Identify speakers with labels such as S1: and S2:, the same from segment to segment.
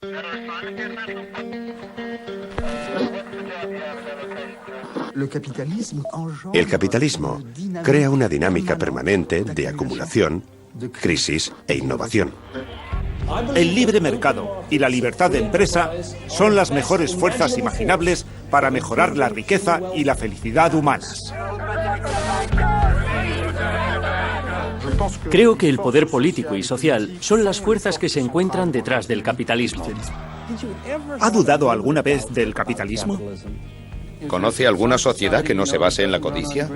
S1: El capitalismo crea una dinámica permanente de acumulación, crisis e innovación.
S2: El libre mercado y la libertad de empresa son las mejores fuerzas imaginables para mejorar la riqueza y la felicidad humanas.
S3: Creo que el poder político y social son las fuerzas que se encuentran detrás del capitalismo.
S2: ¿Ha dudado alguna vez del capitalismo?
S4: ¿Conoce alguna sociedad que no se base en la codicia?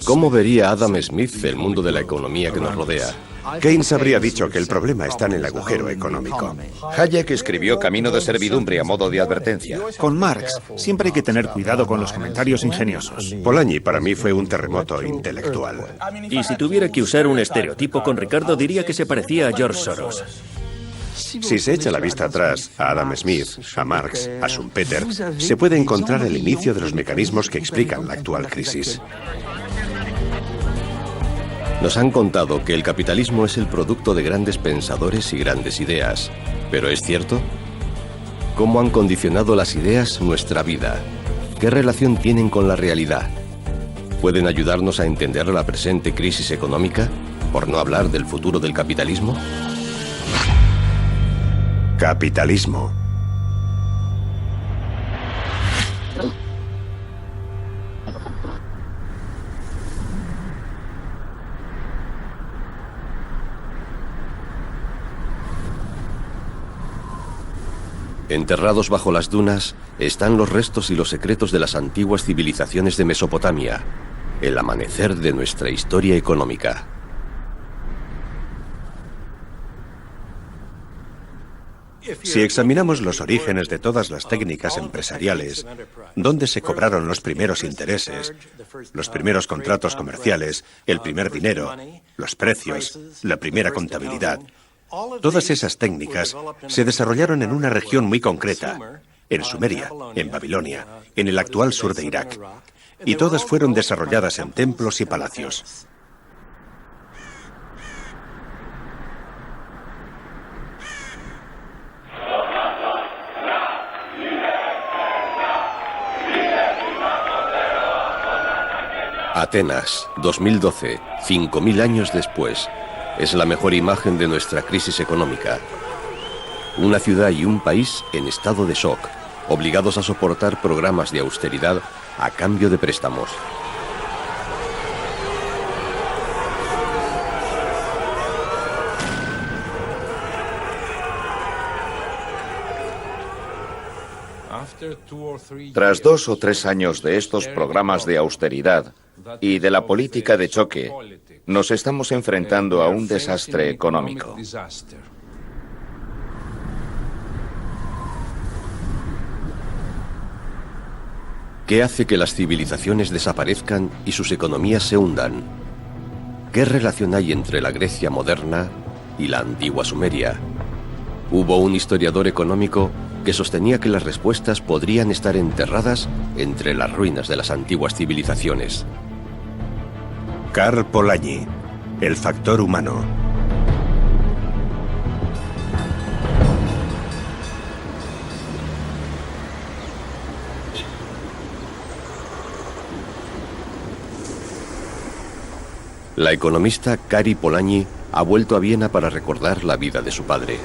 S5: ¿Cómo vería Adam Smith el mundo de la economía que nos rodea?
S1: Keynes habría dicho que el problema está en el agujero económico.
S4: Hayek escribió Camino de servidumbre a modo de advertencia.
S2: Con Marx, siempre hay que tener cuidado con los comentarios ingeniosos.
S1: Polanyi para mí fue un terremoto intelectual.
S3: Y si tuviera que usar un estereotipo con Ricardo, diría que se parecía a George Soros.
S1: Si se echa la vista atrás a Adam Smith, a Marx, a Schumpeter, se puede encontrar el inicio de los mecanismos que explican la actual crisis.
S5: Nos han contado que el capitalismo es el producto de grandes pensadores y grandes ideas. ¿Pero es cierto? ¿Cómo han condicionado las ideas nuestra vida? ¿Qué relación tienen con la realidad? ¿Pueden ayudarnos a entender la presente crisis económica? Por no hablar del futuro del capitalismo.
S1: Capitalismo.
S5: Enterrados bajo las dunas están los restos y los secretos de las antiguas civilizaciones de Mesopotamia, el amanecer de nuestra historia económica.
S1: Si examinamos los orígenes de todas las técnicas empresariales, dónde se cobraron los primeros intereses, los primeros contratos comerciales, el primer dinero, los precios, la primera contabilidad, todas esas técnicas se desarrollaron en una región muy concreta, en Sumeria, en Babilonia, en el actual sur de Irak, y todas fueron desarrolladas en templos y palacios.
S5: Atenas, 2012, 5000 años después, es la mejor imagen de nuestra crisis económica. Una ciudad y un país en estado de shock, obligados a soportar programas de austeridad a cambio de préstamos.
S4: Tras 2 o 3 años de estos programas de austeridad y de la política de choque, nos estamos enfrentando a un desastre económico.
S5: ¿Qué hace que las civilizaciones desaparezcan y sus economías se hundan? ¿Qué relación hay entre la Grecia moderna y la antigua Sumeria? Hubo un historiador económico que sostenía que las respuestas podrían estar enterradas entre las ruinas de las antiguas civilizaciones.
S1: Karl Polanyi, el factor humano.
S5: La economista Kari Polanyi ha vuelto a Viena para recordar la vida de su padre.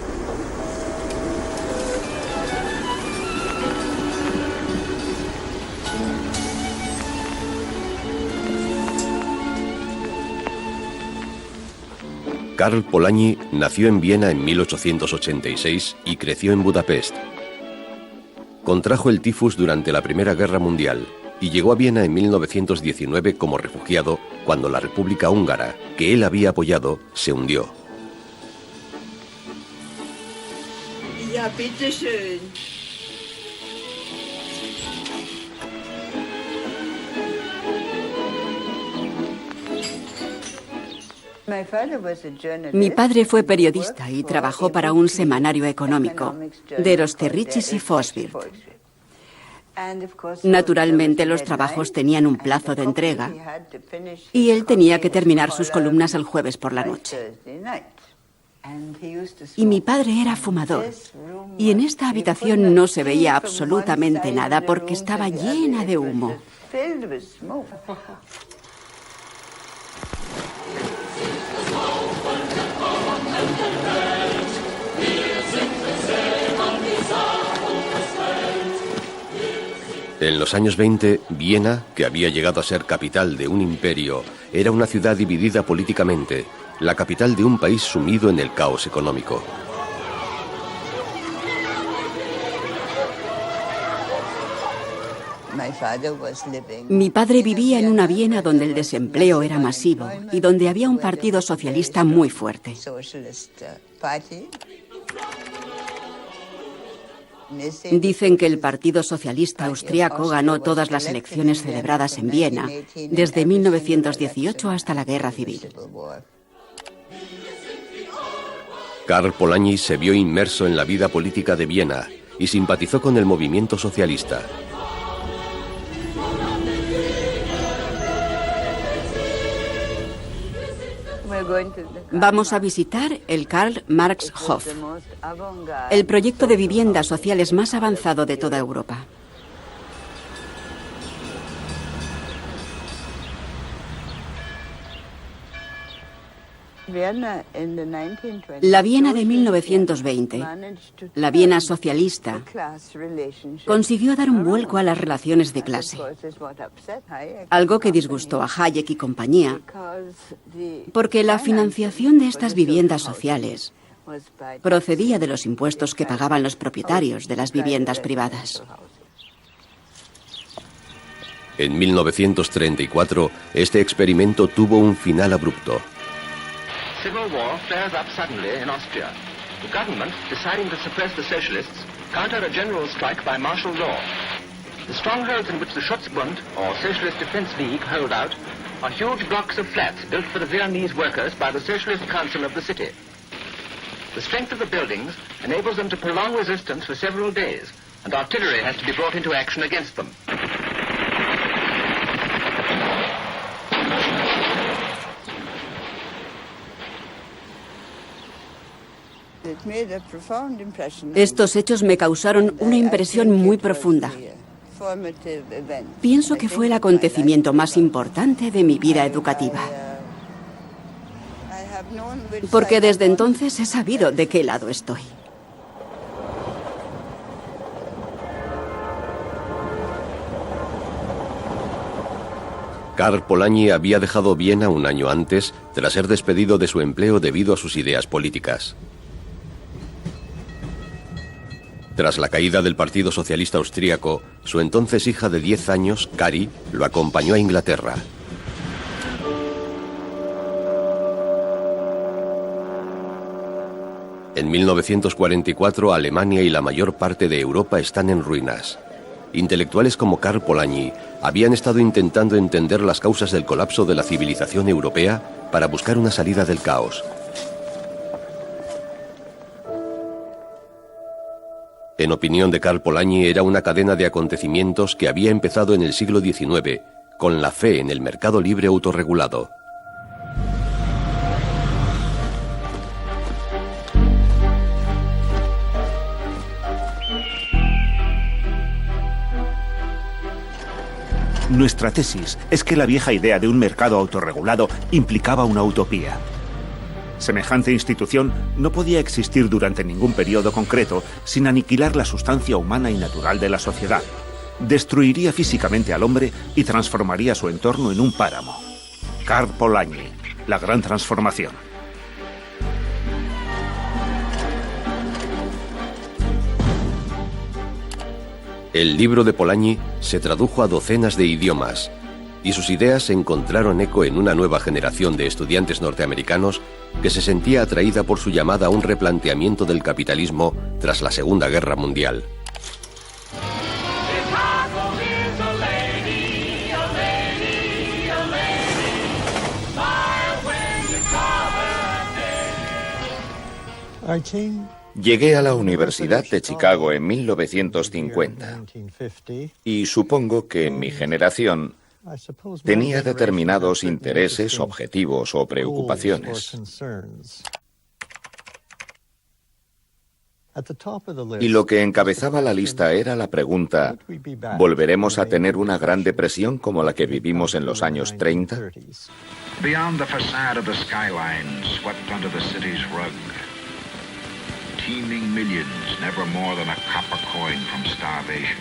S5: Karl Polanyi nació en Viena en 1886 y creció en Budapest. Contrajo el tifus durante la Primera Guerra Mundial y llegó a Viena en 1919 como refugiado cuando la República Húngara, que él había apoyado, se hundió.
S6: Ja, bitte schön.
S7: Mi padre fue periodista y trabajó para un semanario económico, Der Österreichische y Volkswirt. Naturalmente, los trabajos tenían un plazo de entrega y él tenía que terminar sus columnas el jueves por la noche. Y mi padre era fumador. Y en esta habitación no se veía absolutamente nada porque estaba llena de humo.
S5: En los años 20, Viena, que había llegado a ser capital de un imperio, era una ciudad dividida políticamente, la capital de un país sumido en el caos económico.
S7: Mi padre vivía en una Viena donde el desempleo era masivo y donde había un partido socialista muy fuerte. Dicen que el Partido Socialista Austriaco ganó todas las elecciones celebradas en Viena, desde 1918 hasta la Guerra Civil.
S5: Karl Polanyi se vio inmerso en la vida política de Viena y simpatizó con el movimiento socialista.
S7: Vamos a visitar el Karl Marx Hof, el proyecto de viviendas sociales más avanzado de toda Europa. La Viena de 1920, la Viena socialista, consiguió dar un vuelco a las relaciones de clase, algo que disgustó a Hayek y compañía, porque la financiación de estas viviendas sociales procedía de los impuestos que pagaban los propietarios de las viviendas privadas.
S5: En 1934, este experimento tuvo un final abrupto.
S8: Civil war flares up suddenly in Austria. The government, deciding to suppress the socialists, countered a general strike by martial law. The strongholds in which the Schutzbund, or Socialist Defense League, hold out are huge blocks of flats built for the Viennese workers by the Socialist Council of the city. The strength of the buildings enables them to prolong resistance for several days, and artillery has to be brought into action against them.
S7: Estos hechos me causaron una impresión muy profunda. Pienso que fue el acontecimiento más importante de mi vida educativa. Porque desde entonces he sabido de qué lado estoy.
S5: Karl Polanyi había dejado Viena un año antes, tras ser despedido de su empleo debido a sus ideas políticas. Tras la caída del Partido Socialista Austríaco, su entonces hija de 10 años, Kari, lo acompañó a Inglaterra. En 1944, Alemania y la mayor parte de Europa están en ruinas. Intelectuales como Karl Polanyi habían estado intentando entender las causas del colapso de la civilización europea para buscar una salida del caos. En opinión de Karl Polanyi, era una cadena de acontecimientos que había empezado en el siglo XIX, con la fe en el mercado libre autorregulado.
S2: Nuestra tesis es que la vieja idea de un mercado autorregulado implicaba una utopía. Semejante institución no podía existir durante ningún periodo concreto sin aniquilar la sustancia humana y natural de la sociedad. Destruiría físicamente al hombre y transformaría su entorno en un páramo. Karl Polanyi, la gran transformación.
S5: El libro de Polanyi se tradujo a docenas de idiomas y sus ideas encontraron eco en una nueva generación de estudiantes norteamericanos que se sentía atraída por su llamada a un replanteamiento del capitalismo tras la Segunda Guerra Mundial.
S4: Llegué a la Universidad de Chicago en 1950 y supongo que mi generación tenía determinados intereses, objetivos o preocupaciones. Y lo que encabezaba la lista era la pregunta, ¿volveremos a tener una gran depresión como la que vivimos en los años 30?
S9: Beyond the facade of the skyline swept under the city's rug. Teeming millions, never more than a copper coin from starvation.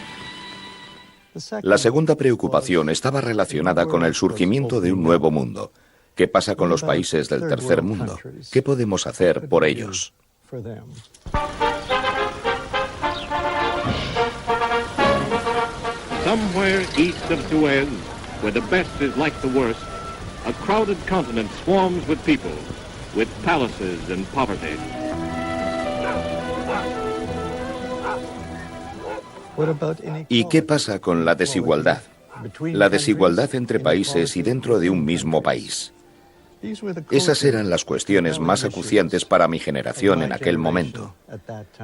S4: La segunda preocupación estaba relacionada con el surgimiento de un nuevo mundo. ¿Qué pasa con los países del tercer mundo? ¿Qué podemos hacer por ellos?
S10: Somewhere east of Suez, where the best is like the worst, a crowded continent swarms with people, with palaces and poverty.
S4: ¿Y qué pasa con la desigualdad? La desigualdad entre países y dentro de un mismo país. Esas eran las cuestiones más acuciantes para mi generación en aquel momento.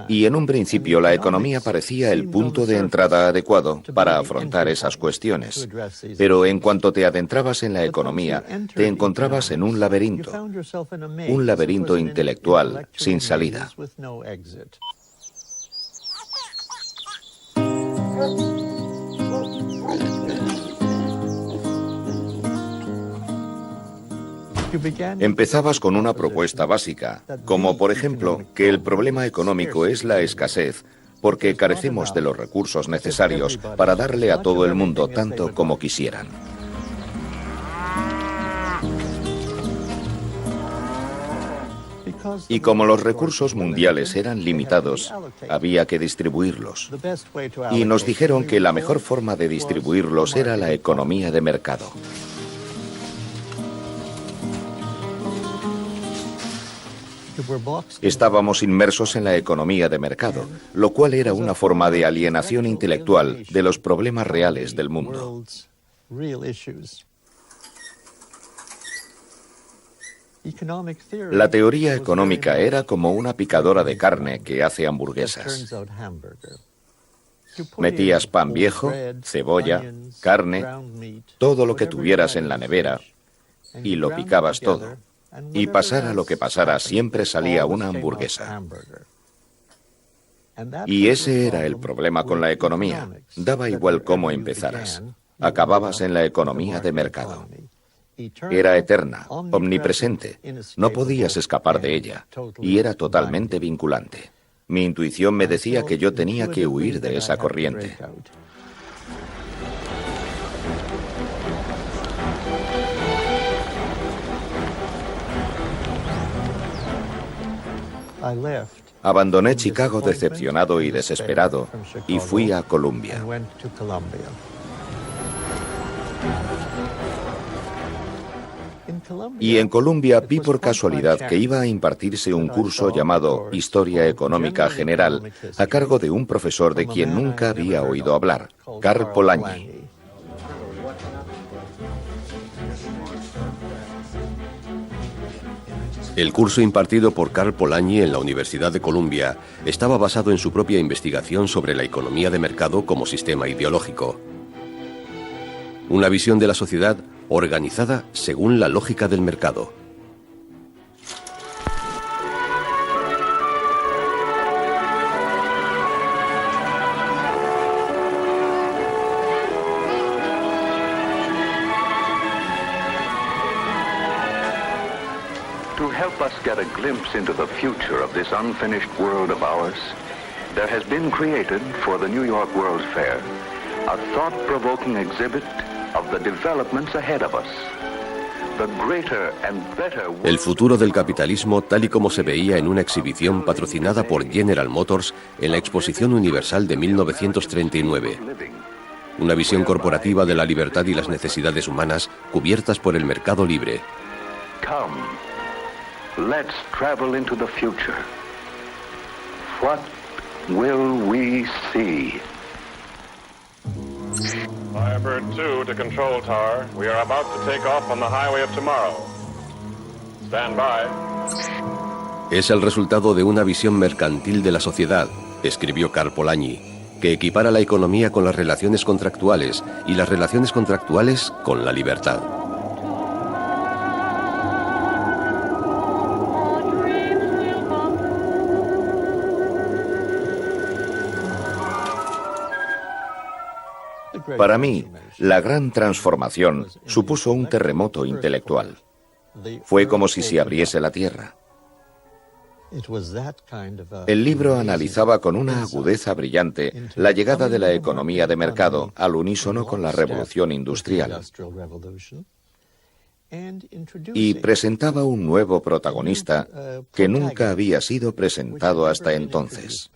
S4: Y en un principio la economía parecía el punto de entrada adecuado para afrontar esas cuestiones. Pero en cuanto te adentrabas en la economía, te encontrabas en un laberinto intelectual sin salida. Empezabas con una propuesta básica, como por ejemplo que el problema económico es la escasez, porque carecemos de los recursos necesarios para darle a todo el mundo tanto como quisieran. Y como los recursos mundiales eran limitados, había que distribuirlos. Y nos dijeron que la mejor forma de distribuirlos era la economía de mercado. Estábamos inmersos en la economía de mercado, lo cual era una forma de alienación intelectual de los problemas reales del mundo. La teoría económica era como una picadora de carne que hace hamburguesas. Metías pan viejo, cebolla, carne, todo lo que tuvieras en la nevera, y lo picabas todo. Y pasara lo que pasara, siempre salía una hamburguesa. Y ese era el problema con la economía. Daba igual cómo empezaras. Acababas en la economía de mercado. Era eterna, omnipresente. No podías escapar de ella. Y era totalmente vinculante. Mi intuición me decía que yo tenía que huir de esa corriente. Abandoné Chicago decepcionado y desesperado y fui a Columbia. Y en Columbia vi por casualidad que iba a impartirse un curso llamado Historia Económica General a cargo de un profesor de quien nunca había oído hablar, Karl Polanyi.
S5: El curso impartido por Karl Polanyi en la Universidad de Columbia estaba basado en su propia investigación sobre la economía de mercado como sistema ideológico. Una visión de la sociedad organizada según la lógica del mercado.
S8: To help us get a glimpse into the future of this unfinished world of ours, there has been created for the New York World's Fair a thought-provoking exhibit of the developments ahead of us. The greater and better world.
S5: El futuro del capitalismo tal y como se veía en una exhibición patrocinada por General Motors en la Exposición Universal de 1939. Una visión corporativa de la libertad y las necesidades humanas cubiertas por el mercado libre.
S8: Come, let's travel into the future. What will we see?
S11: Firebird 2 to Control Tower. We are about to take off on the highway of tomorrow. Stand by.
S5: Es el resultado de una visión mercantil de la sociedad, escribió Karl Polanyi, que equipara la economía con las relaciones contractuales y las relaciones contractuales con la libertad.
S4: Para mí, la gran transformación supuso un terremoto intelectual. Fue como si se abriese la tierra. El libro analizaba con una agudeza brillante la llegada de la economía de mercado al unísono con la revolución industrial y presentaba un nuevo protagonista que nunca había sido presentado hasta entonces.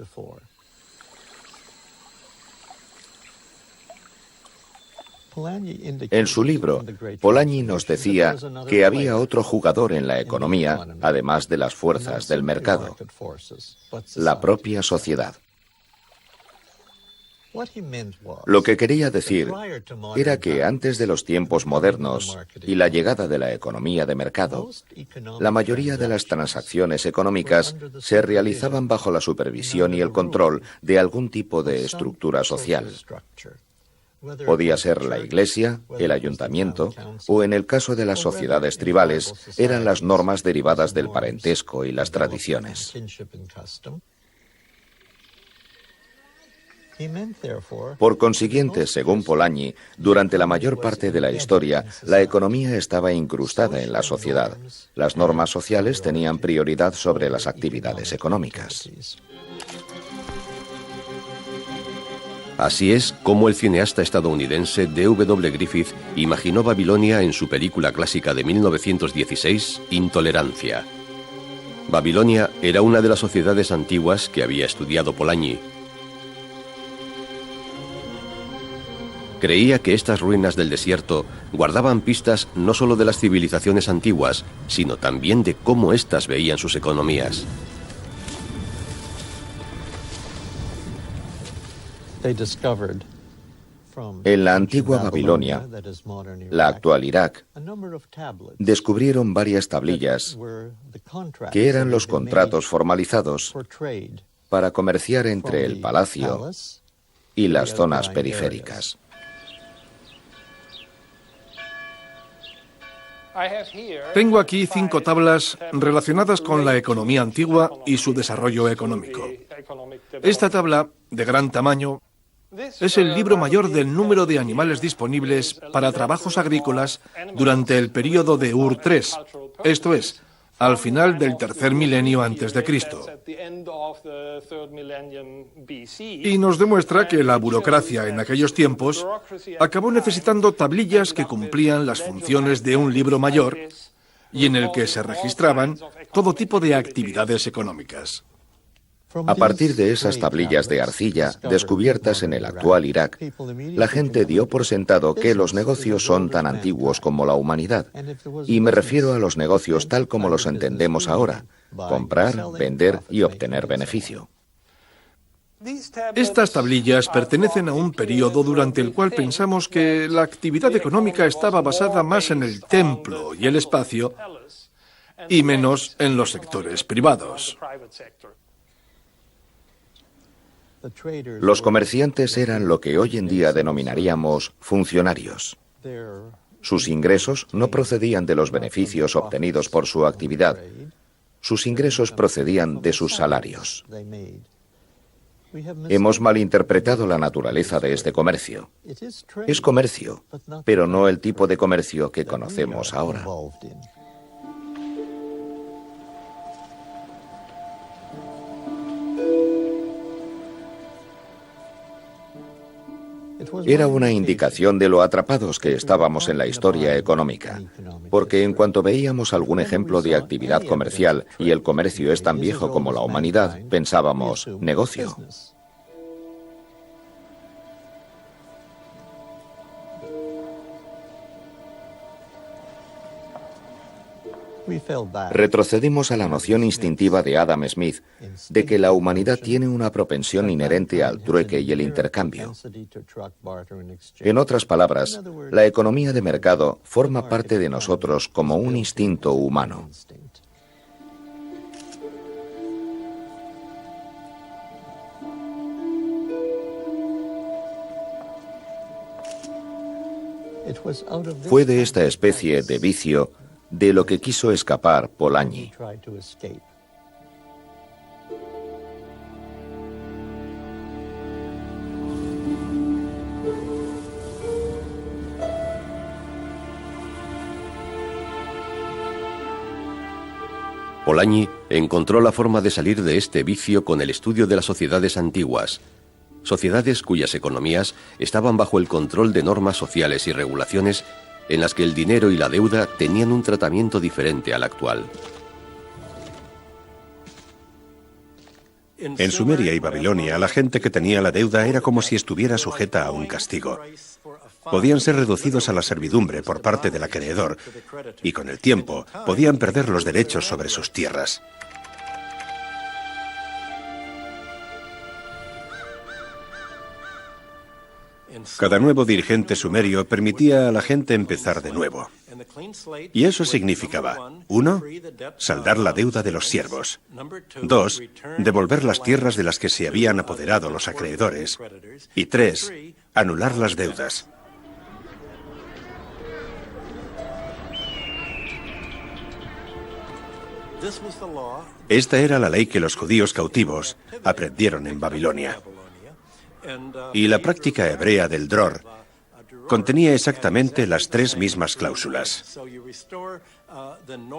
S4: En su libro, Polanyi nos decía que había otro jugador en la economía, además de las fuerzas del mercado, la propia sociedad. Lo que quería decir era que antes de los tiempos modernos y la llegada de la economía de mercado, la mayoría de las transacciones económicas se realizaban bajo la supervisión y el control de algún tipo de estructura social. Podía ser la iglesia, el ayuntamiento, o en el caso de las sociedades tribales, eran las normas derivadas del parentesco y las tradiciones. Por consiguiente, según Polanyi, durante la mayor parte de la historia, la economía estaba incrustada en la sociedad. Las normas sociales tenían prioridad sobre las actividades económicas.
S5: Así es como el cineasta estadounidense D.W. Griffith imaginó Babilonia en su película clásica de 1916, Intolerancia. Babilonia era una de las sociedades antiguas que había estudiado Polanyi. Creía que estas ruinas del desierto guardaban pistas no solo de las civilizaciones antiguas, sino también de cómo éstas veían sus economías.
S4: En la antigua Babilonia, la actual Irak, descubrieron varias tablillas que eran los contratos formalizados para comerciar entre el palacio y las zonas periféricas.
S12: Tengo aquí 5 tablas relacionadas con la economía antigua y su desarrollo económico. Esta tabla, de gran tamaño, es el libro mayor del número de animales disponibles para trabajos agrícolas durante el período de Ur III, esto es, al final del tercer milenio antes de Cristo. Y nos demuestra que la burocracia en aquellos tiempos acabó necesitando tablillas que cumplían las funciones de un libro mayor y en el que se registraban todo tipo de actividades económicas.
S4: A partir de esas tablillas de arcilla descubiertas en el actual Irak, la gente dio por sentado que los negocios son tan antiguos como la humanidad. Y me refiero a los negocios tal como los entendemos ahora: comprar, vender y obtener beneficio.
S12: Estas tablillas pertenecen a un periodo durante el cual pensamos que la actividad económica estaba basada más en el templo y el espacio y menos en los sectores privados.
S4: Los comerciantes eran lo que hoy en día denominaríamos funcionarios. Sus ingresos no procedían de los beneficios obtenidos por su actividad. Sus ingresos procedían de sus salarios. Hemos malinterpretado la naturaleza de este comercio. Es comercio, pero no el tipo de comercio que conocemos ahora. Era una indicación de lo atrapados que estábamos en la historia económica, porque en cuanto veíamos algún ejemplo de actividad comercial y el comercio es tan viejo como la humanidad, pensábamos, negocio. Retrocedimos a la noción instintiva de Adam Smith de que la humanidad tiene una propensión inherente al trueque y el intercambio. En otras palabras, la economía de mercado forma parte de nosotros como un instinto humano. Fue de esta especie de vicio de lo que quiso escapar Polanyi.
S5: Polanyi encontró la forma de salir de este vicio con el estudio de las sociedades antiguas, sociedades cuyas economías estaban bajo el control de normas sociales y regulaciones en las que el dinero y la deuda tenían un tratamiento diferente al actual.
S1: En Sumeria y Babilonia, la gente que tenía la deuda era como si estuviera sujeta a un castigo. Podían ser reducidos a la servidumbre por parte del acreedor y con el tiempo podían perder los derechos sobre sus tierras. Cada nuevo dirigente sumerio permitía a la gente empezar de nuevo. Y eso significaba, 1, saldar la deuda de los siervos. 2, devolver las tierras de las que se habían apoderado los acreedores. Y 3, anular las deudas. Esta era la ley que los judíos cautivos aprendieron en Babilonia. Y la práctica hebrea del dror contenía exactamente las 3 mismas cláusulas.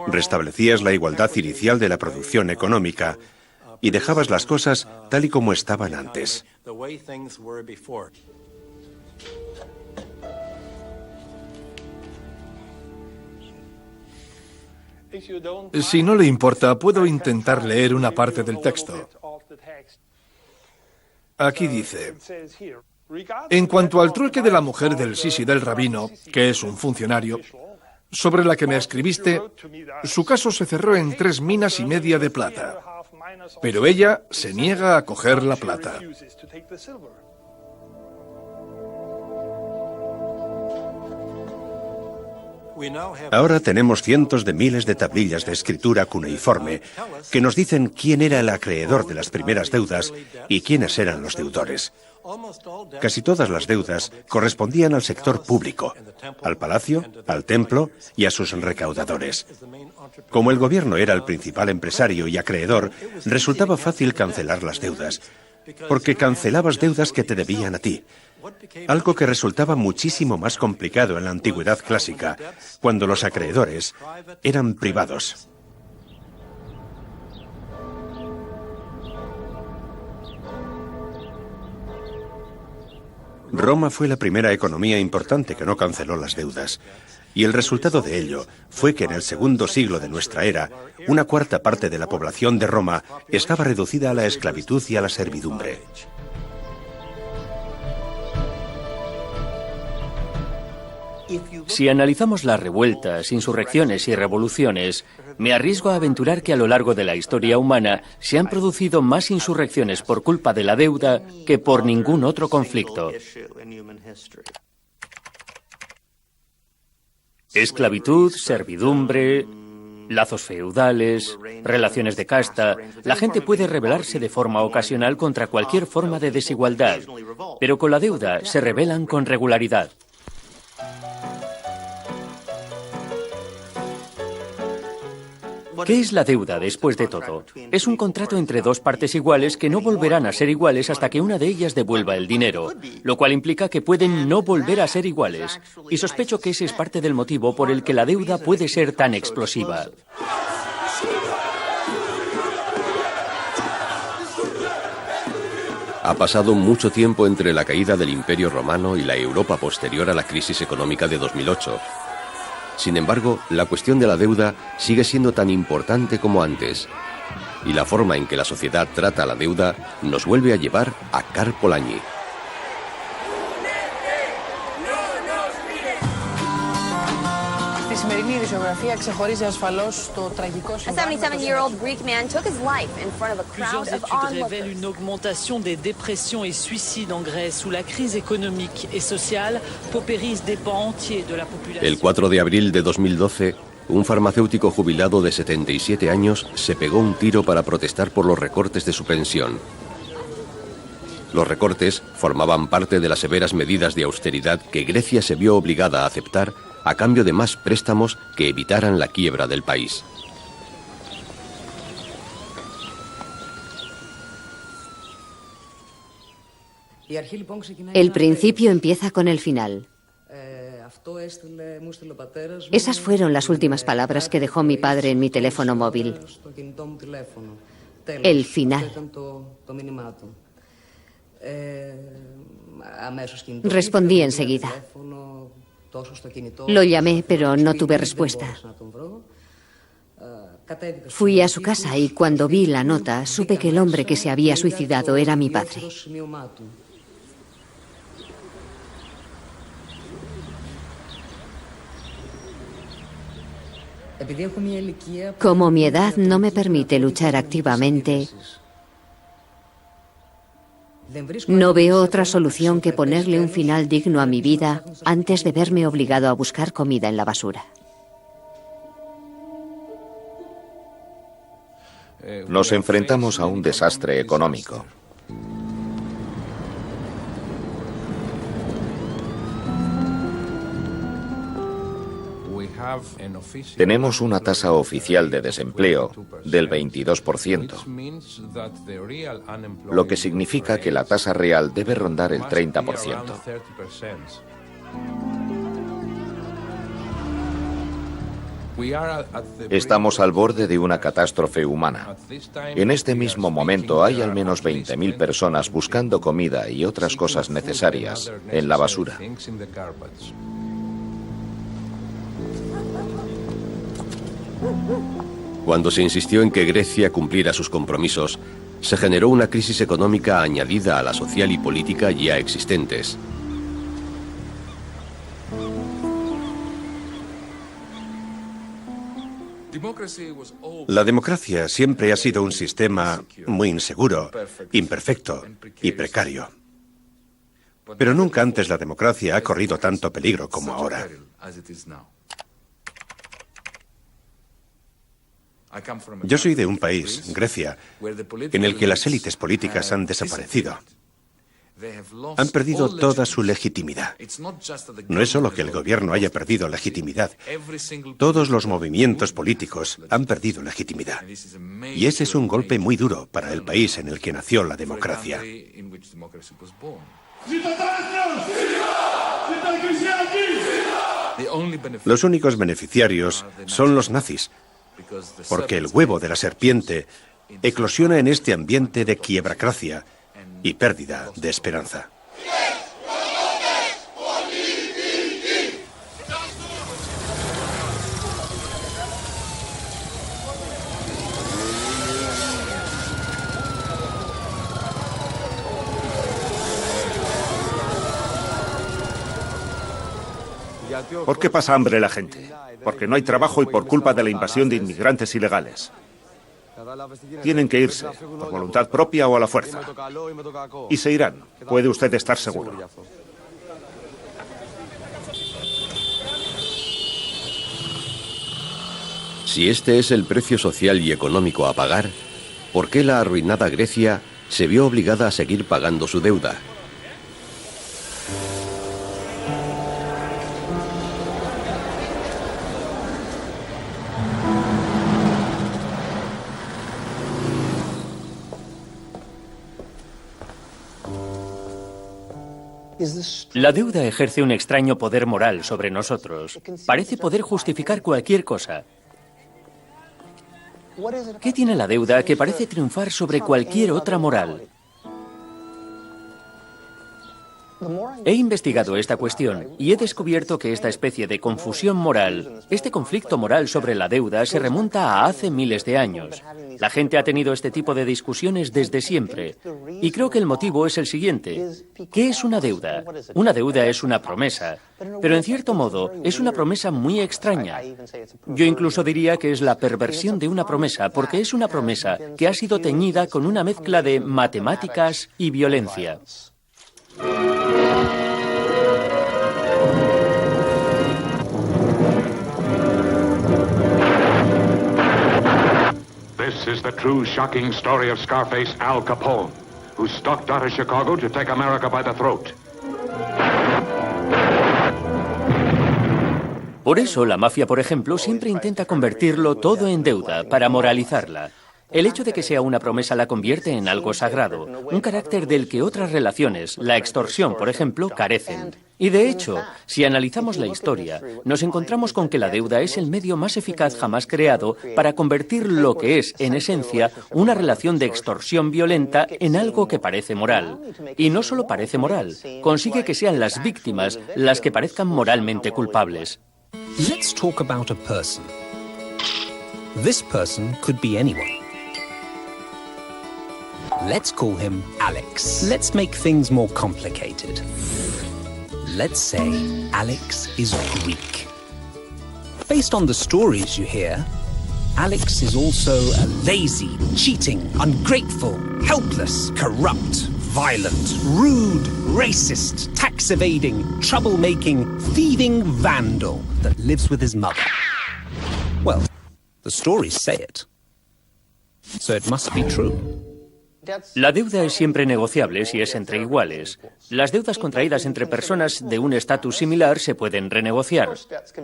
S1: Restablecías la igualdad inicial de la producción económica y dejabas las cosas tal y como estaban antes.
S12: Si no le importa, puedo intentar leer una parte del texto. Aquí dice: en cuanto al trueque de la mujer del sisi del rabino, que es un funcionario, sobre la que me escribiste, su caso se cerró en 3,5 minas de plata, pero ella se niega a coger la plata.
S1: Ahora tenemos cientos de miles de tablillas de escritura cuneiforme que nos dicen quién era el acreedor de las primeras deudas y quiénes eran los deudores. Casi todas las deudas correspondían al sector público, al palacio, al templo y a sus recaudadores. Como el gobierno era el principal empresario y acreedor, resultaba fácil cancelar las deudas, porque cancelabas deudas que te debían a ti. Algo que resultaba muchísimo más complicado en la antigüedad clásica, cuando los acreedores eran privados. Roma fue la primera economía importante que no canceló las deudas, y el resultado de ello fue que en el segundo siglo de nuestra era, 1/4 parte de la población de Roma estaba reducida a la esclavitud y a la servidumbre.
S3: Si analizamos las revueltas, insurrecciones y revoluciones, me arriesgo a aventurar que a lo largo de la historia humana se han producido más insurrecciones por culpa de la deuda que por ningún otro conflicto. Esclavitud, servidumbre, lazos feudales, relaciones de casta. La gente puede rebelarse de forma ocasional contra cualquier forma de desigualdad, pero con la deuda se rebelan con regularidad. ¿Qué es la deuda después de todo? Es un contrato entre 2 partes iguales que no volverán a ser iguales hasta que una de ellas devuelva el dinero, lo cual implica que pueden no volver a ser iguales. Y sospecho que ese es parte del motivo por el que la deuda puede ser tan explosiva.
S5: Ha pasado mucho tiempo entre la caída del Imperio Romano y la Europa posterior a la crisis económica de 2008. Sin embargo, la cuestión de la deuda sigue siendo tan importante como antes. Y la forma en que la sociedad trata la deuda nos vuelve a llevar a Karl Polanyi.
S13: A 77-year-old Greek man took his life in front of a crowd of onlookers.
S14: Révèle une augmentation des dépressions et suicides en Grèce, où la crise économique et sociale paupérise des pans entiers de la population.
S5: El 4 de abril de 2012, un farmacéutico jubilado de 77 años se pegó un tiro para protestar por los recortes de su pensión. Los recortes formaban parte de las severas medidas de austeridad que Grecia se vio obligada a aceptar a cambio de más préstamos que evitaran la quiebra del país.
S15: El principio empieza con el final. Esas fueron las últimas palabras que dejó mi padre en mi teléfono móvil. El final. Respondí enseguida. Lo llamé, pero no tuve respuesta. Fui a su casa y cuando vi la nota, supe que el hombre que se había suicidado era mi padre. Como mi edad no me permite luchar activamente, no veo otra solución que ponerle un final digno a mi vida antes de verme obligado a buscar comida en la basura.
S4: Nos enfrentamos a un desastre económico. Tenemos una tasa oficial de desempleo del 22%, lo que significa que la tasa real debe rondar el 30%. Estamos al borde de una catástrofe humana. En este mismo momento hay al menos 20.000 personas buscando comida y otras cosas necesarias en la basura.
S5: Cuando se insistió en que Grecia cumpliera sus compromisos, se generó una crisis económica añadida a la social y política ya existentes.
S1: La democracia siempre ha sido un sistema muy inseguro, imperfecto y precario. Pero nunca antes la democracia ha corrido tanto peligro como ahora. Yo soy de un país, Grecia, en el que las élites políticas han desaparecido. Han perdido toda su legitimidad. No es solo que el gobierno haya perdido legitimidad. Todos los movimientos políticos han perdido legitimidad. Y ese es un golpe muy duro para el país en el que nació la democracia. Los únicos beneficiarios son los nazis, porque el huevo de la serpiente eclosiona en este ambiente de quiebracracia y pérdida de esperanza.
S2: ¿Por qué pasa hambre la gente? Porque no hay trabajo y por culpa de la invasión de inmigrantes ilegales. Tienen que irse, por voluntad propia o a la fuerza. Y se irán, puede usted estar seguro.
S5: Si este es el precio social y económico a pagar, ¿por qué la arruinada Grecia se vio obligada a seguir pagando su deuda?
S3: La deuda ejerce un extraño poder moral sobre nosotros. Parece poder justificar cualquier cosa. ¿Qué tiene la deuda que parece triunfar sobre cualquier otra moral? He investigado esta cuestión y he descubierto que esta especie de confusión moral, este conflicto moral sobre la deuda, se remonta a hace miles de años. La gente ha tenido este tipo de discusiones desde siempre. Y creo que el motivo es el siguiente. ¿Qué es una deuda? Una deuda es una promesa. Pero en cierto modo es una promesa muy extraña. Yo incluso diría que es la perversión de una promesa, porque es una promesa que ha sido teñida con una mezcla de matemáticas y violencia.
S16: This is the true shocking story of Scarface Al Capone, who stalked out of Chicago to take America by the throat.
S3: Por eso la mafia, por ejemplo, siempre intenta convertirlo todo en deuda para moralizarla. El hecho de que sea una promesa la convierte en algo sagrado, un carácter del que otras relaciones, la extorsión, por ejemplo, carecen. Y de hecho, si analizamos la historia, nos encontramos con que la deuda es el medio más eficaz jamás creado para convertir lo que es, en esencia, una relación de extorsión violenta en algo que parece moral. Y no solo parece moral, consigue que sean las víctimas las que parezcan moralmente culpables.
S17: Let's talk about a person. This person could be anyone. Let's call him Alex. Let's make things more complicated. Let's say Alex is Greek. Based on the stories you hear, Alex is also a lazy, cheating, ungrateful, helpless, corrupt, violent, rude, racist, tax-evading, troublemaking, thieving vandal that lives with his mother. Well, the stories say it. So it must be true.
S3: La deuda es siempre negociable si es entre iguales. Las deudas contraídas entre personas de un estatus similar se pueden renegociar.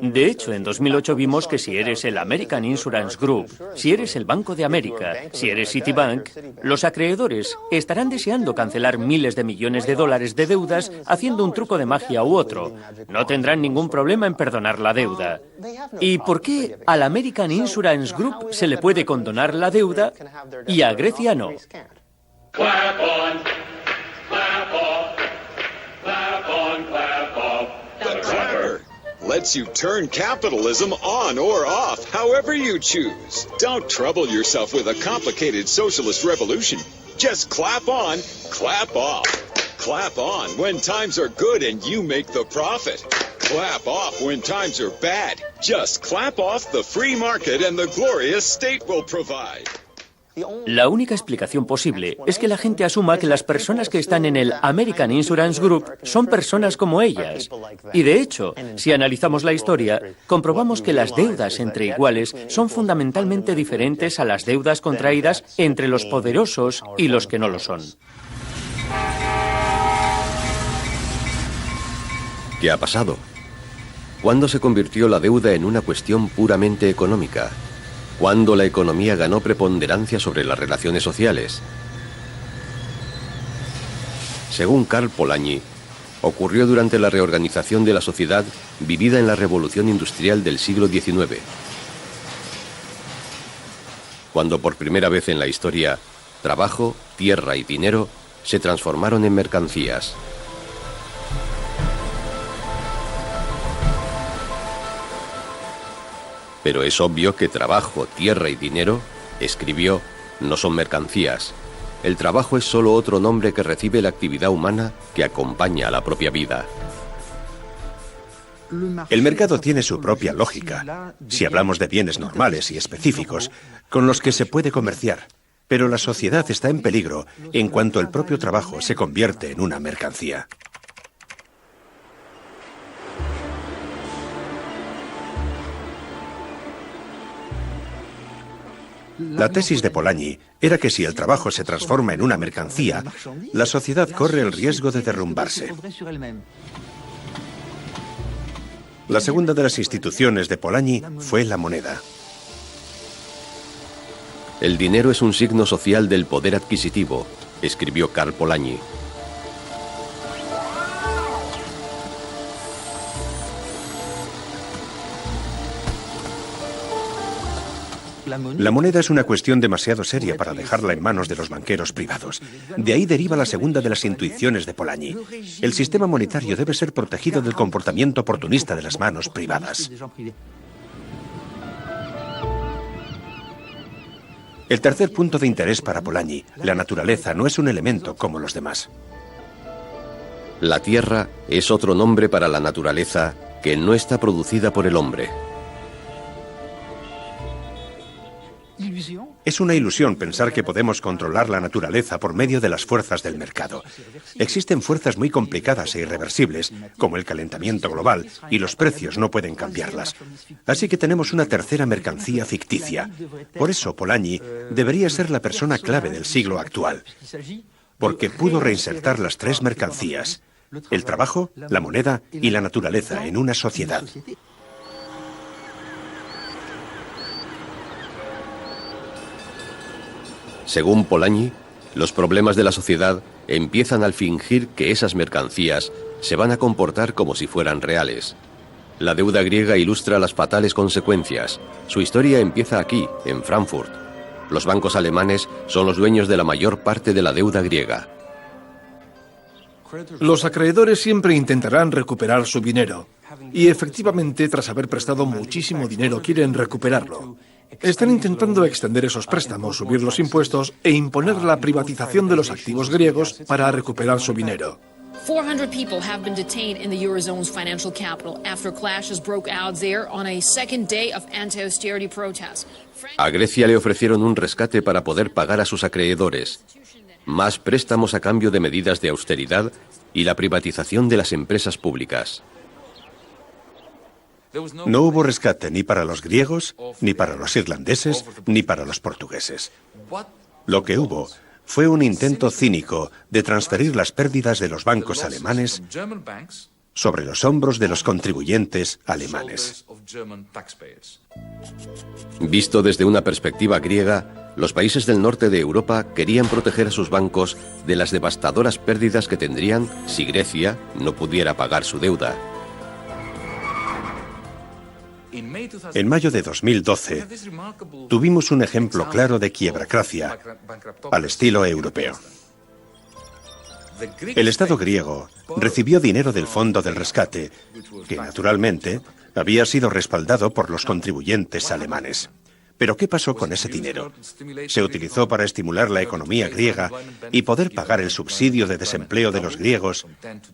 S3: De hecho, en 2008 vimos que si eres el American Insurance Group, si eres el Banco de América, si eres Citibank, los acreedores estarán deseando cancelar miles de millones de dólares de deudas haciendo un truco de magia u otro. No tendrán ningún problema en perdonar la deuda. ¿Y por qué al American Insurance Group se le puede condonar la deuda y a Grecia no?
S18: Clap on, clap off, clap on, clap off.
S19: The clapper lets you turn capitalism on or off, however you choose. Don't trouble yourself with a complicated socialist revolution. Just clap on, clap off. Clap on when times are good and you make the profit. Clap off when times are bad. Just clap off the free market and the glorious state will provide.
S3: La única explicación posible es que la gente asuma que las personas que están en el American Insurance Group son personas como ellas. Y de hecho, si analizamos la historia, comprobamos que las deudas entre iguales son fundamentalmente diferentes a las deudas contraídas entre los poderosos y los que no lo son.
S5: ¿Qué ha pasado? ¿Cuándo se convirtió la deuda en una cuestión puramente económica? ¿Cuándo la economía ganó preponderancia sobre las relaciones sociales? Según Karl Polanyi, ocurrió durante la reorganización de la sociedad vivida en la revolución industrial del siglo XIX, cuando por primera vez en la historia, trabajo, tierra y dinero se transformaron en mercancías. Pero es obvio que trabajo, tierra y dinero, escribió, no son mercancías. El trabajo es solo otro nombre que recibe la actividad humana que acompaña a la propia vida.
S1: El mercado tiene su propia lógica, si hablamos de bienes normales y específicos, con los que se puede comerciar. Pero la sociedad está en peligro en cuanto el propio trabajo se convierte en una mercancía. La tesis de Polanyi era que si el trabajo se transforma en una mercancía, la sociedad corre el riesgo de derrumbarse. La segunda de las instituciones de Polanyi fue la moneda.
S5: El dinero es un signo social del poder adquisitivo, escribió Karl Polanyi.
S1: La moneda es una cuestión demasiado seria para dejarla en manos de los banqueros privados. De ahí deriva la segunda de las intuiciones de Polanyi. El sistema monetario debe ser protegido del comportamiento oportunista de las manos privadas. El tercer punto de interés para Polanyi, la naturaleza no es un elemento como los demás.
S5: La tierra es otro nombre para la naturaleza que no está producida por el hombre.
S1: Es una ilusión pensar que podemos controlar la naturaleza por medio de las fuerzas del mercado. Existen fuerzas muy complicadas e irreversibles, como el calentamiento global, y los precios no pueden cambiarlas. Así que tenemos una tercera mercancía ficticia. Por eso Polanyi debería ser la persona clave del siglo actual, porque pudo reinsertar las tres mercancías: el trabajo, la moneda y la naturaleza en una sociedad.
S5: Según Polanyi, los problemas de la sociedad empiezan al fingir que esas mercancías se van a comportar como si fueran reales. La deuda griega ilustra las fatales consecuencias. Su historia empieza aquí, en Frankfurt. Los bancos alemanes son los dueños de la mayor parte de la deuda griega.
S12: Los acreedores siempre intentarán recuperar su dinero. Y efectivamente, tras haber prestado muchísimo dinero, quieren recuperarlo. Están intentando extender esos préstamos, subir los impuestos e imponer la privatización de los activos griegos para recuperar su dinero.
S20: 400 people have been detained in the Eurozone's financial capital after clashes broke out there on a second day of anti-austerity protests.
S5: A Grecia le ofrecieron un rescate para poder pagar a sus acreedores, más préstamos a cambio de medidas de austeridad y la privatización de las empresas públicas.
S1: No hubo rescate ni para los griegos, ni para los irlandeses, ni para los portugueses. Lo que hubo fue un intento cínico de transferir las pérdidas de los bancos alemanes sobre los hombros de los contribuyentes alemanes.
S5: Visto desde una perspectiva griega, los países del norte de Europa querían proteger a sus bancos de las devastadoras pérdidas que tendrían si Grecia no pudiera pagar su deuda.
S1: En mayo de 2012, tuvimos un ejemplo claro de quiebracracia al estilo europeo. El Estado griego recibió dinero del Fondo del Rescate, que naturalmente había sido respaldado por los contribuyentes alemanes. Pero ¿qué pasó con ese dinero? Se utilizó para estimular la economía griega y poder pagar el subsidio de desempleo de los griegos,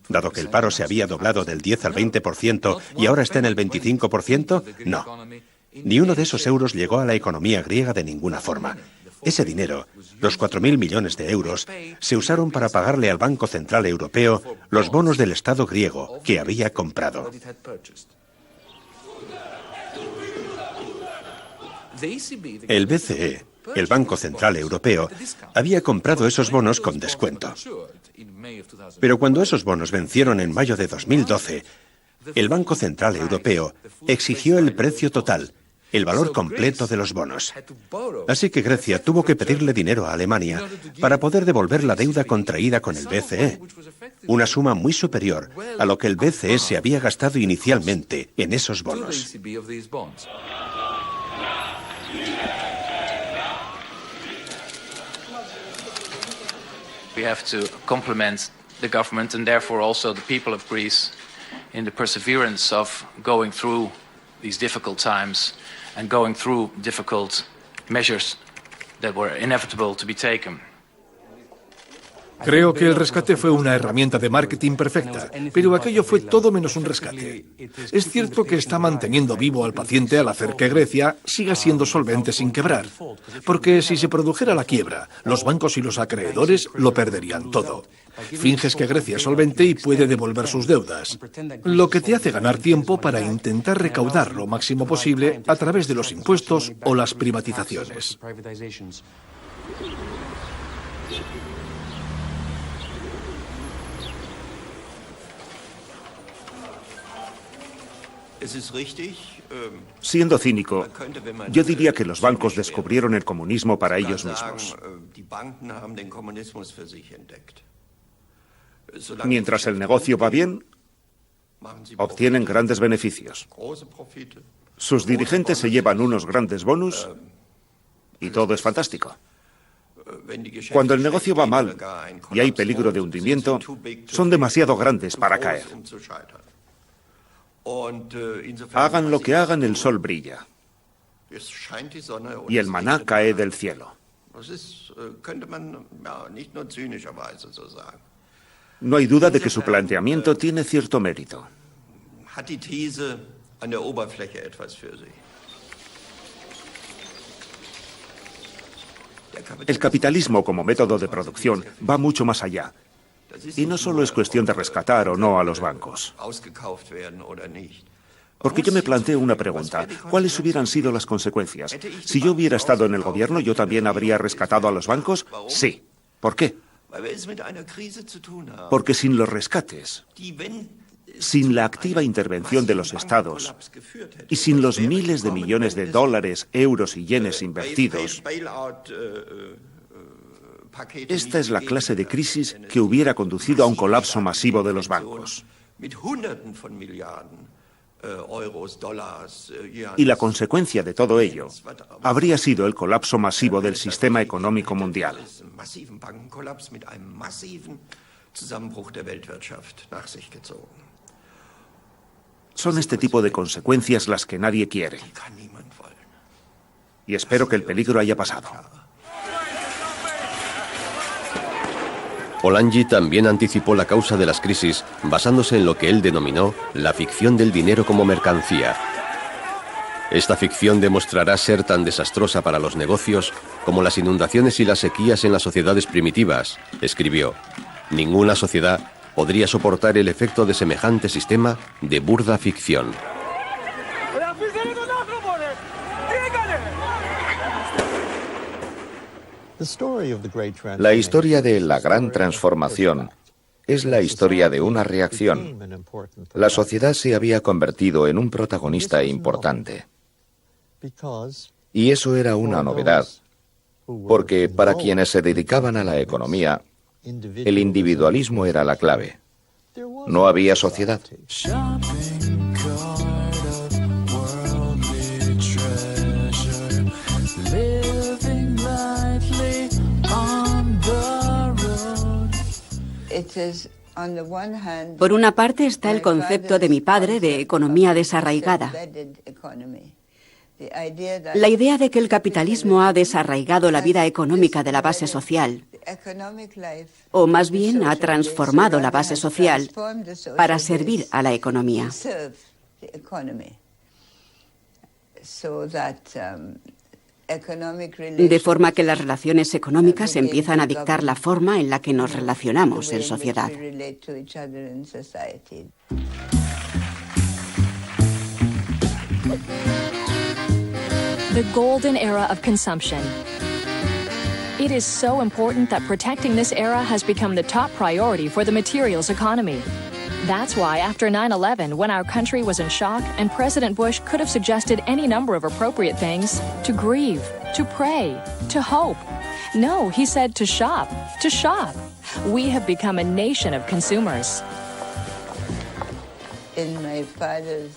S1: dado que el paro se había doblado del 10 al 20% y ahora está en el 25%. No. Ni uno de esos euros llegó a la economía griega de ninguna forma. Ese dinero, los 4.000 millones de euros, se usaron para pagarle al Banco Central Europeo los bonos del Estado griego que había comprado. El BCE, el Banco Central Europeo, había comprado esos bonos con descuento. Pero cuando esos bonos vencieron en mayo de 2012, el Banco Central Europeo exigió el precio total, el valor completo de los bonos. Así que Grecia tuvo que pedirle dinero a Alemania para poder devolver la deuda contraída con el BCE, una suma muy superior a lo que el BCE se había gastado inicialmente en esos bonos.
S21: We have to compliment the government and therefore also the people of Greece in the perseverance of going through these difficult times and going through difficult measures that were inevitable to be taken.
S12: Creo que el rescate fue una herramienta de marketing perfecta, pero aquello fue todo menos un rescate. Es cierto que está manteniendo vivo al paciente al hacer que Grecia siga siendo solvente sin quebrar, porque si se produjera la quiebra, los bancos y los acreedores lo perderían todo. Finges que Grecia es solvente y puede devolver sus deudas, lo que te hace ganar tiempo para intentar recaudar lo máximo posible a través de los impuestos o las privatizaciones.
S2: Siendo cínico, yo diría que los bancos descubrieron el comunismo para ellos mismos. Mientras el negocio va bien, obtienen grandes beneficios. Sus dirigentes se llevan unos grandes bonus y todo es fantástico. Cuando el negocio va mal y hay peligro de hundimiento, son demasiado grandes para caer. Hagan lo que hagan, el sol brilla. Y el maná cae del cielo. No hay duda de que su planteamiento tiene cierto mérito. El capitalismo como método de producción va mucho más allá. Y no solo es cuestión de rescatar o no a los bancos. Porque yo me planteo una pregunta. ¿Cuáles hubieran sido las consecuencias? Si yo hubiera estado en el gobierno, ¿yo también habría rescatado a los bancos? Sí. ¿Por qué? Porque sin los rescates, sin la activa intervención de los estados y sin los miles de millones de dólares, euros y yenes invertidos, esta es la clase de crisis que hubiera conducido a un colapso masivo de los bancos. Y la consecuencia de todo ello habría sido el colapso masivo del sistema económico mundial. Son este tipo de consecuencias las que nadie quiere. Y espero que el peligro haya pasado.
S5: Polanyi también anticipó la causa de las crisis basándose en lo que él denominó la ficción del dinero como mercancía. Esta ficción demostrará ser tan desastrosa para los negocios como las inundaciones y las sequías en las sociedades primitivas, escribió. Ninguna sociedad podría soportar el efecto de semejante sistema de burda ficción.
S4: La historia de la Gran Transformación es la historia de una reacción. La sociedad se había convertido en un protagonista importante. Y eso era una novedad, porque para quienes se dedicaban a la economía, el individualismo era la clave. No había sociedad.
S7: Por una parte está el concepto de mi padre de economía desarraigada. La idea de que el capitalismo ha desarraigado la vida económica de la base social, o más bien ha transformado la base social para servir a la economía. De forma que las relaciones económicas empiezan a dictar la forma en la que nos relacionamos en sociedad.
S6: The golden era of consumption. It is so important that protecting this era has become the top priority for the materials economy. That's why after 9/11, when our country was in shock and President Bush could have suggested any number of appropriate things, to grieve, to pray, to hope. No, he said to shop, to shop. We have become a nation of consumers.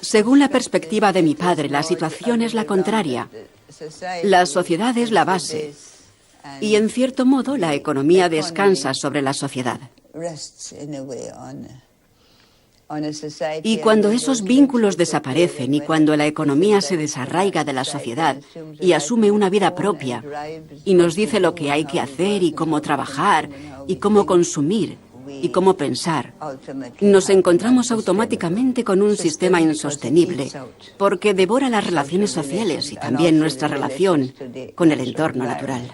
S7: Según la perspectiva de mi padre, la situación es la contraria. La sociedad es la base y, en cierto modo, la economía descansa sobre la sociedad. Y cuando esos vínculos desaparecen y cuando la economía se desarraiga de la sociedad y asume una vida propia y nos dice lo que hay que hacer y cómo trabajar y cómo consumir y cómo pensar, nos encontramos automáticamente con un sistema insostenible porque devora las relaciones sociales y también nuestra relación con el entorno natural.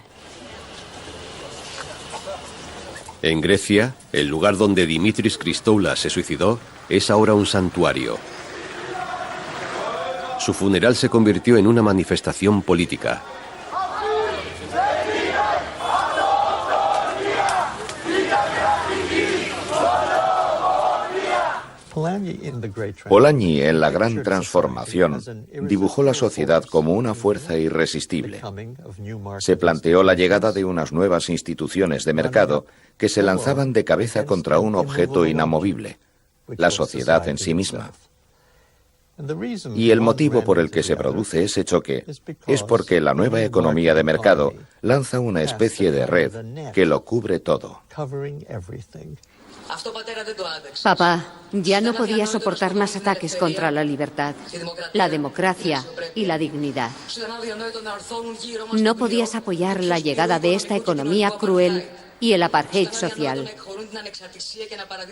S5: En Grecia, el lugar donde Dimitris Christoulas se suicidó es ahora un santuario. Su funeral se convirtió en una manifestación política.
S4: Polanyi, en La Gran Transformación, dibujó la sociedad como una fuerza irresistible. Se planteó la llegada de unas nuevas instituciones de mercado que se lanzaban de cabeza contra un objeto inamovible, la sociedad en sí misma. Y el motivo por el que se produce ese choque es porque la nueva economía de mercado lanza una especie de red que lo cubre todo.
S15: Papá, ya no podía soportar más ataques contra la libertad, la democracia y la dignidad. No podías apoyar la llegada de esta economía cruel y el apartheid social.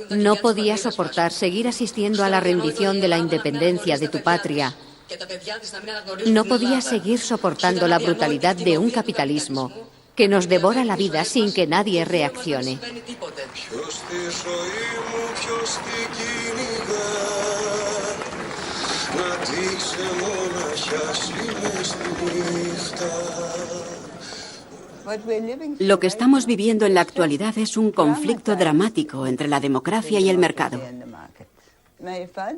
S15: No podías soportar seguir asistiendo a la rendición de la independencia de tu patria. No podías seguir soportando la brutalidad de un capitalismo que nos devora la vida sin que nadie reaccione.
S7: Lo que estamos viviendo en la actualidad es un conflicto dramático entre la democracia y el mercado.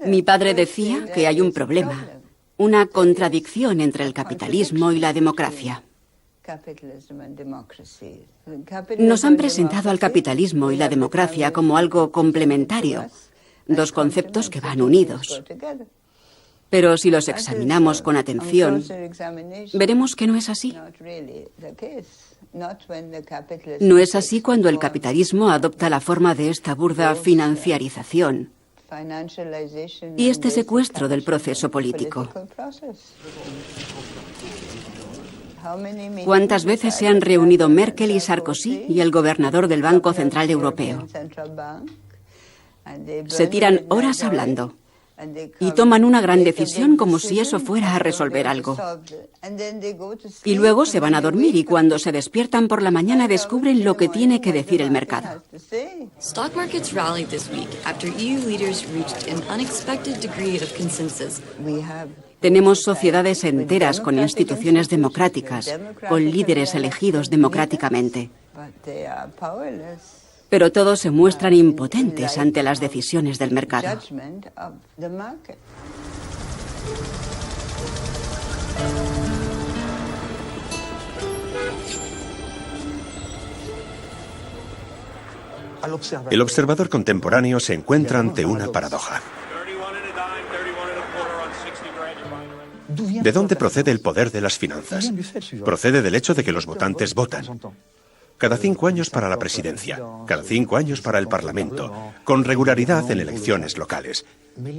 S7: Mi padre decía que hay un problema, una contradicción entre el capitalismo y la democracia. Nos han presentado al capitalismo y la democracia como algo complementario, dos conceptos que van unidos. Pero si los examinamos con atención, veremos que no es así. No es así cuando el capitalismo adopta la forma de esta burda financiarización y este secuestro del proceso político. ¿Cuántas veces se han reunido Merkel y Sarkozy y el gobernador del Banco Central Europeo? Se tiran horas hablando y toman una gran decisión como si eso fuera a resolver algo. Y luego se van a dormir y cuando se despiertan por la mañana descubren lo que tiene que decir el mercado.
S9: Stock markets rallied this week after EU leaders reached an unexpected degree of consensus.
S7: Tenemos sociedades enteras con instituciones democráticas, con líderes elegidos democráticamente. Pero todos se muestran impotentes ante las decisiones del mercado.
S1: El observador contemporáneo se encuentra ante una paradoja. ¿De dónde procede el poder de las finanzas? Procede del hecho de que los votantes votan. Cada 5 años para la presidencia, cada 5 años para el Parlamento, con regularidad en elecciones locales.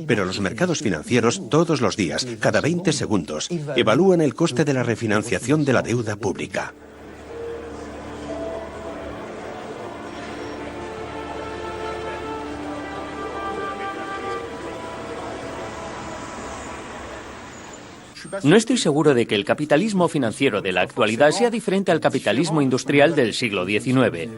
S1: Pero los mercados financieros todos los días, cada 20 segundos, evalúan el coste de la refinanciación de la deuda pública.
S3: No estoy seguro de que el capitalismo financiero de la actualidad sea diferente al capitalismo industrial del siglo XIX.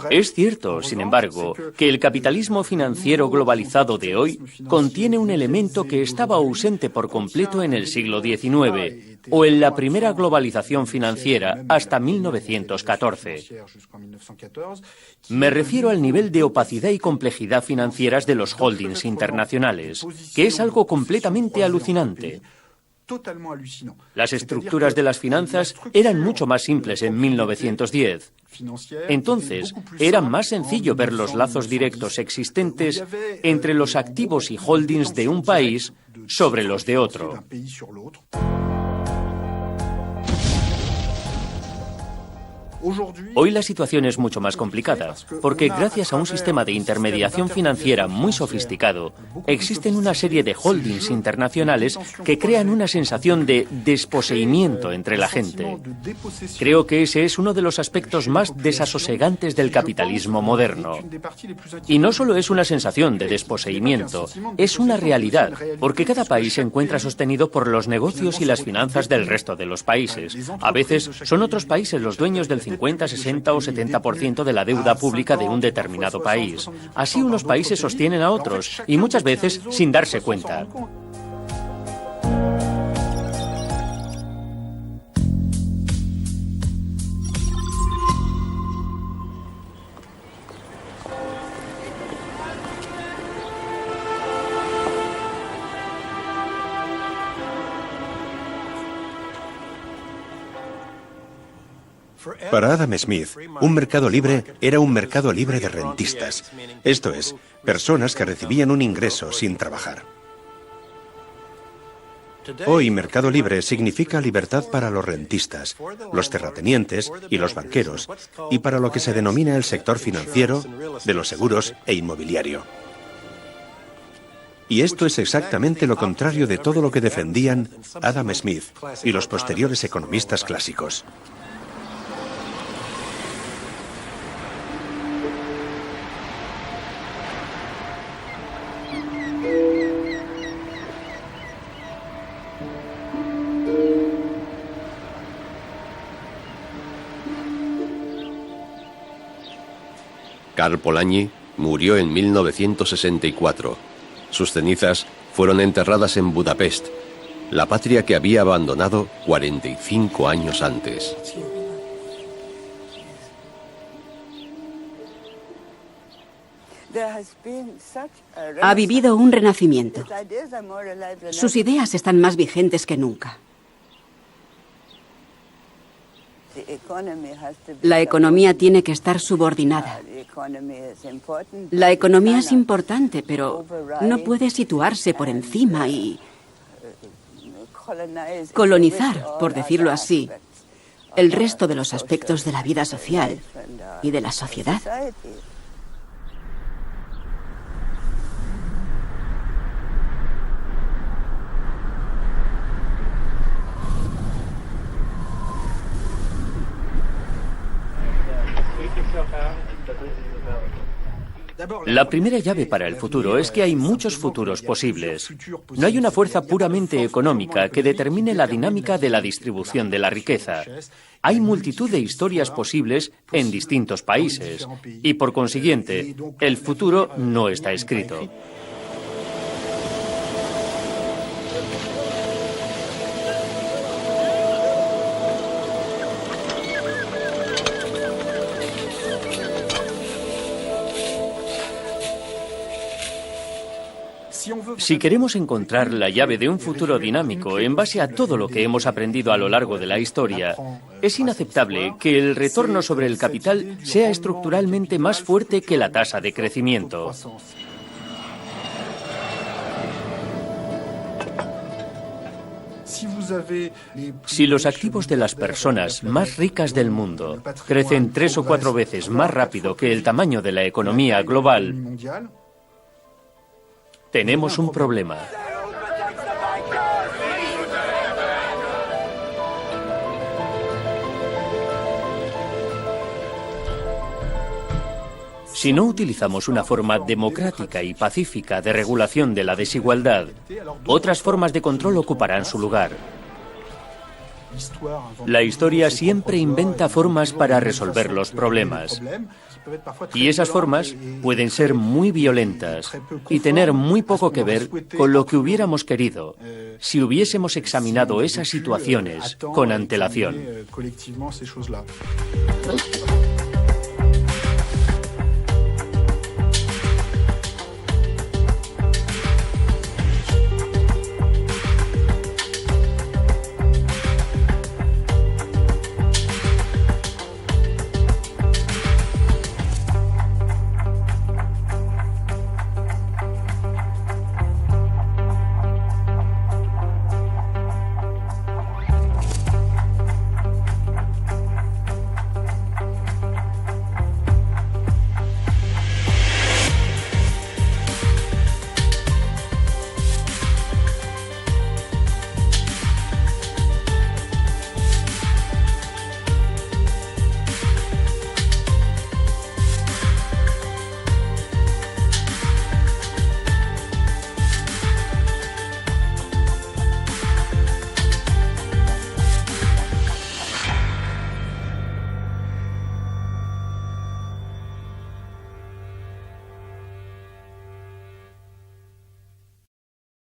S3: Es cierto, sin embargo, que el capitalismo financiero globalizado de hoy contiene un elemento que estaba ausente por completo en el siglo XIX o en la primera globalización financiera hasta 1914. Me refiero al nivel de opacidad y complejidad financieras de los holdings internacionales, que es algo completamente alucinante. Las estructuras de las finanzas eran mucho más simples en 1910. Entonces, era más sencillo ver los lazos directos existentes entre los activos y holdings de un país sobre los de otro. Hoy la situación es mucho más complicada, porque gracias a un sistema de intermediación financiera muy sofisticado, existen una serie de holdings internacionales que crean una sensación de desposeimiento entre la gente. Creo que ese es uno de los aspectos más desasosegantes del capitalismo moderno. Y no solo es una sensación de desposeimiento, es una realidad, porque cada país se encuentra sostenido por los negocios y las finanzas del resto de los países. A veces son otros países los dueños del 50, 60 o 70% de la deuda pública de un determinado país. Así unos países sostienen a otros, y muchas veces sin darse cuenta.
S1: Para Adam Smith, un mercado libre era un mercado libre de rentistas, esto es, personas que recibían un ingreso sin trabajar. Hoy, mercado libre significa libertad para los rentistas, los terratenientes y los banqueros, y para lo que se denomina el sector financiero, de los seguros e inmobiliario. Y esto es exactamente lo contrario de todo lo que defendían Adam Smith y los posteriores economistas clásicos.
S5: Karl Polanyi murió en 1964. Sus cenizas fueron enterradas en Budapest, la patria que había abandonado 45 años antes.
S7: Ha vivido un renacimiento. Sus ideas están más vigentes que nunca. La economía tiene que estar subordinada. La economía es importante, pero no puede situarse por encima y colonizar, por decirlo así, el resto de los aspectos de la vida social y de la sociedad.
S3: La primera llave para el futuro es que hay muchos futuros posibles. No hay una fuerza puramente económica que determine la dinámica de la distribución de la riqueza. Hay multitud de historias posibles en distintos países y, por consiguiente, el futuro no está escrito. Si queremos encontrar la llave de un futuro dinámico en base a todo lo que hemos aprendido a lo largo de la historia, es inaceptable que el retorno sobre el capital sea estructuralmente más fuerte que la tasa de crecimiento. Si los activos de las personas más ricas del mundo crecen 3 o 4 veces más rápido que el tamaño de la economía global, tenemos un problema. Si no utilizamos una forma democrática y pacífica de regulación de la desigualdad, otras formas de control ocuparán su lugar. La historia siempre inventa formas para resolver los problemas. Y esas formas pueden ser muy violentas y tener muy poco que ver con lo que hubiéramos querido si hubiésemos examinado esas situaciones con antelación.